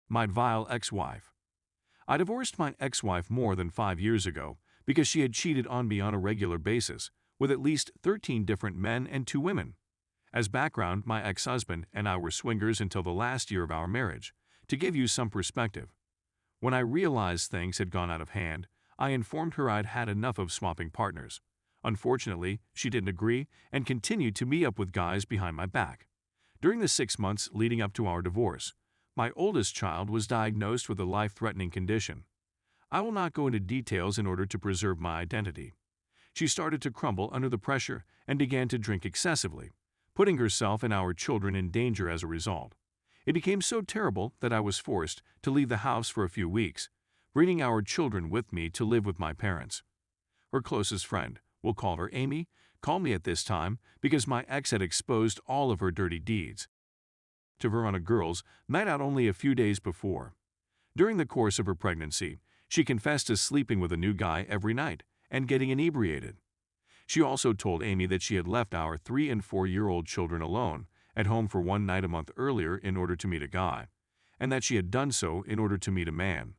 My vile ex-wife. I divorced my ex-wife more than 5 years ago because she had cheated on me on a regular basis with at least 13 different men and 2 women. As background, my ex-husband and I were swingers until the last year of our marriage. To give you some perspective, when I realized things had gone out of hand, I informed her I'd had enough of swapping partners. Unfortunately, she didn't agree and continued to meet up with guys behind my back. During the 6 months leading up to our divorce, my oldest child was diagnosed with a life-threatening condition. I will not go into details in order to preserve my identity. She started to crumble under the pressure and began to drink excessively, putting herself and our children in danger as a result. It became so terrible that I was forced to leave the house for a few weeks, bringing our children with me to live with my parents. Her closest friend, we'll call her Amy, called me at this time because my ex had exposed all of her dirty deeds to her on a girls' night out only a few days before. During the course of her pregnancy, she confessed to sleeping with a new guy every night and getting inebriated. She also told Amy that she had left our 3- and 4-year-old children alone at home for one night a month earlier in order to meet a guy, and that she had done so in order to meet a man.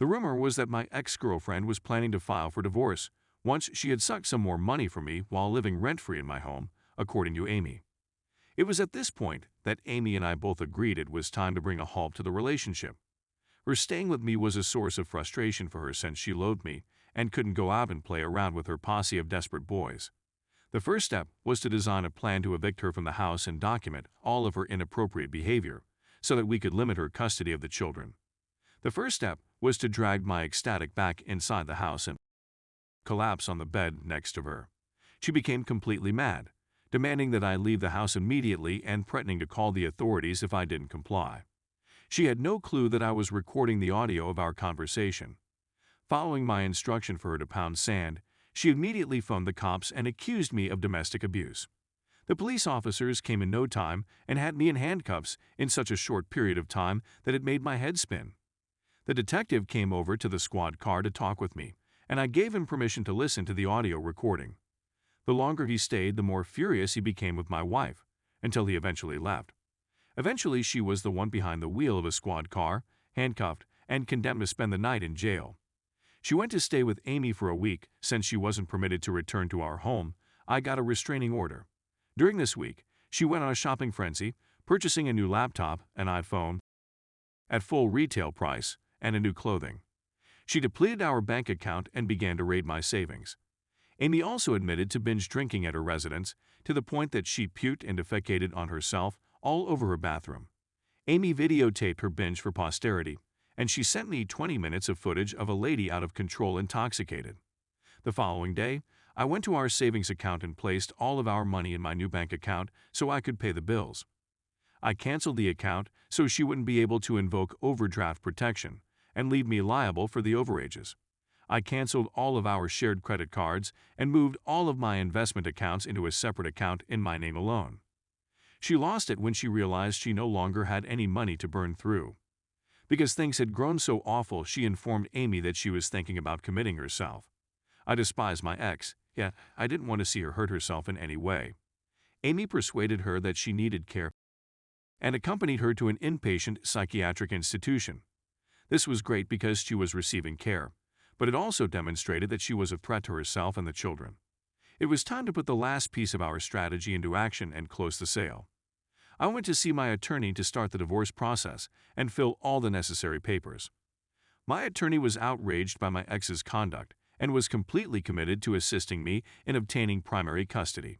The rumor was that my ex-girlfriend was planning to file for divorce once she had sucked some more money from me while living rent-free in my home, according to Amy. It was at this point that Amy and I both agreed it was time to bring a halt to the relationship. Her staying with me was a source of frustration for her since she loathed me and couldn't go out and play around with her posse of desperate boys. The first step was to design a plan to evict her from the house and document all of her inappropriate behavior so that we could limit her custody of the children. The first step was to drag my ecstatic back inside the house and collapse on the bed next to her. She became completely mad, demanding that I leave the house immediately and threatening to call the authorities if I didn't comply. She had no clue that I was recording the audio of our conversation. Following my instruction for her to pound sand, she immediately phoned the cops and accused me of domestic abuse. The police officers came in no time and had me in handcuffs in such a short period of time that it made my head spin. The detective came over to the squad car to talk with me, and I gave him permission to listen to the audio recording. The longer he stayed, the more furious he became with my wife, until he eventually left. Eventually, she was the one behind the wheel of a squad car, handcuffed, and condemned to spend the night in jail. She went to stay with Amy for a week. Since she wasn't permitted to return to our home, I got a restraining order. During this week, she went on a shopping frenzy, purchasing a new laptop, an iPhone, at full retail price, and a new clothing. She depleted our bank account and began to raid my savings. Amy also admitted to binge drinking at her residence to the point that she puked and defecated on herself all over her bathroom. Amy videotaped her binge for posterity, and she sent me 20 minutes of footage of a lady out of control intoxicated. The following day, I went to our savings account and placed all of our money in my new bank account so I could pay the bills. I canceled the account so she wouldn't be able to invoke overdraft protection and leave me liable for the overages. I canceled all of our shared credit cards and moved all of my investment accounts into a separate account in my name alone. She lost it when she realized she no longer had any money to burn through. Because things had grown so awful, she informed Amy that she was thinking about committing herself. I despised my ex, yet I didn't want to see her hurt herself in any way. Amy persuaded her that she needed care and accompanied her to an inpatient psychiatric institution. This was great because she was receiving care, but it also demonstrated that she was a threat to herself and the children. It was time to put the last piece of our strategy into action and close the sale. I went to see my attorney to start the divorce process and fill all the necessary papers. My attorney was outraged by my ex's conduct and was completely committed to assisting me in obtaining primary custody.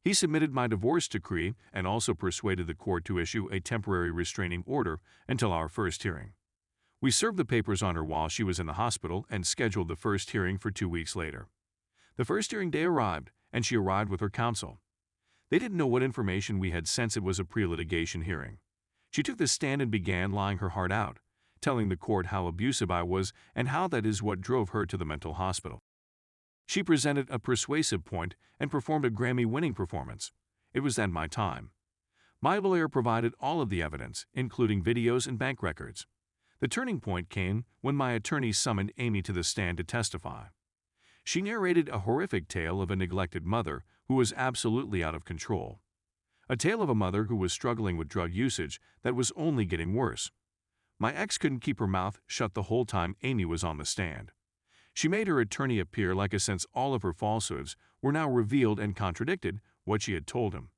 He submitted my divorce decree and also persuaded the court to issue a temporary restraining order until our first hearing. We served the papers on her while she was in the hospital and scheduled the first hearing for 2 weeks later. The first hearing day arrived, and she arrived with her counsel. They didn't know what information we had since it was a pre-litigation hearing. She took the stand and began lying her heart out, telling the court how abusive I was and how that is what drove her to the mental hospital. She presented a persuasive point and performed a Grammy-winning performance. It was then my time. My lawyer provided all of the evidence, including videos and bank records. The turning point came when my attorney summoned Amy to the stand to testify. She narrated a horrific tale of a neglected mother who was absolutely out of control. A tale of a mother who was struggling with drug usage that was only getting worse. My ex couldn't keep her mouth shut the whole time Amy was on the stand. She made her attorney appear like as since all of her falsehoods were now revealed and contradicted what she had told him.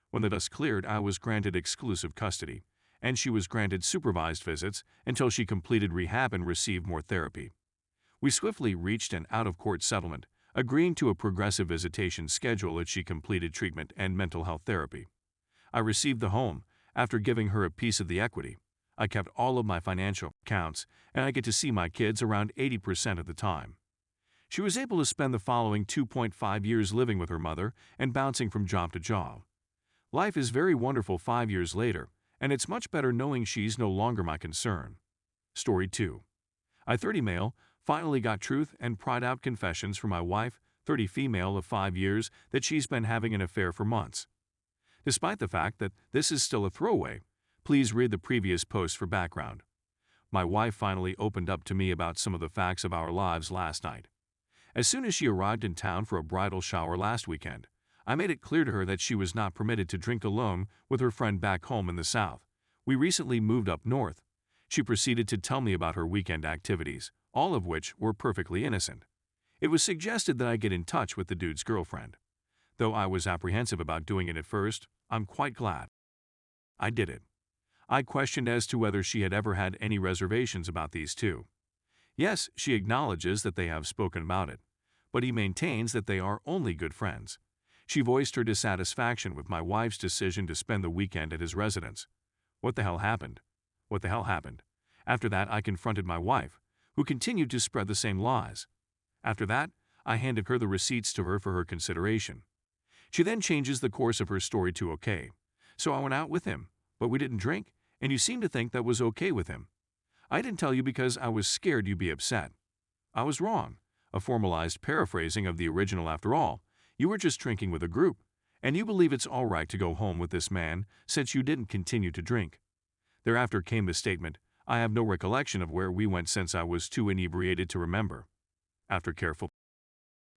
When the dust cleared, I was granted exclusive custody, and she was granted supervised visits until she completed rehab and received more therapy. We swiftly reached an out-of-court settlement, agreeing to a progressive visitation schedule as she completed treatment and mental health therapy. I received the home after giving her a piece of the equity. I kept all of my financial accounts, and I get to see my kids around 80% of the time. She was able to spend the following 2.5 years living with her mother and bouncing from job to job. Life is very wonderful 5 years later, and it's much better knowing she's no longer my concern. Story 2. I, 30 male, finally got truth and pried out confessions from my wife, 30 female of 5 years, that she's been having an affair for months. Despite the fact that this is still a throwaway, please read the previous post for background. My wife finally opened up to me about some of the facts of our lives last night. As soon as she arrived in town for a bridal shower last weekend, I made it clear to her that she was not permitted to drink alone with her friend back home in the South. We recently moved up north. She proceeded to tell me about her weekend activities, all of which were perfectly innocent. It was suggested that I get in touch with the dude's girlfriend. Though I was apprehensive about doing it at first, I'm quite glad I did it. I questioned as to whether she had ever had any reservations about these two. Yes, she acknowledges that they have spoken about it, but he maintains that they are only good friends. She voiced her dissatisfaction with my wife's decision to spend the weekend at his residence. What the hell happened? What the hell happened? After that, I confronted my wife, who continued to spread the same lies. After that, I handed her the receipts to her for her consideration. She then changes the course of her story to okay. So I went out with him, but we didn't drink, and you seem to think that was okay with him. I didn't tell you because I was scared you'd be upset. I was wrong. A formalized paraphrasing of the original after all. You were just drinking with a group, and you believe it's all right to go home with this man since you didn't continue to drink. Thereafter came the statement, I have no recollection of where we went since I was too inebriated to remember. After careful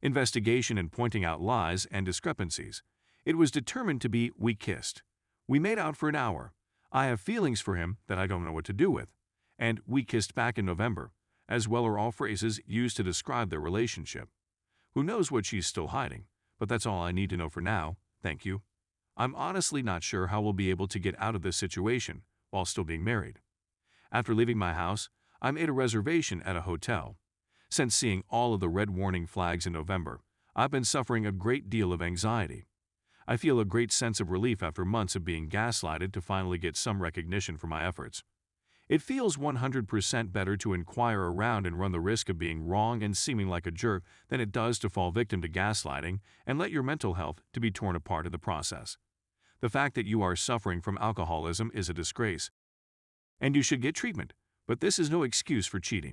investigation and pointing out lies and discrepancies, it was determined to be we kissed. We made out for an hour. I have feelings for him that I don't know what to do with. And we kissed back in November, as well are all phrases used to describe their relationship. Who knows what she's still hiding, but that's all I need to know for now, thank you. I'm honestly not sure how we'll be able to get out of this situation while still being married. After leaving my house, I made a reservation at a hotel. Since seeing all of the red warning flags in November, I've been suffering a great deal of anxiety. I feel a great sense of relief after months of being gaslighted to finally get some recognition for my efforts. It feels 100% better to inquire around and run the risk of being wrong and seeming like a jerk than it does to fall victim to gaslighting and let your mental health to be torn apart in the process. The fact that you are suffering from alcoholism is a disgrace, and you should get treatment, but this is no excuse for cheating.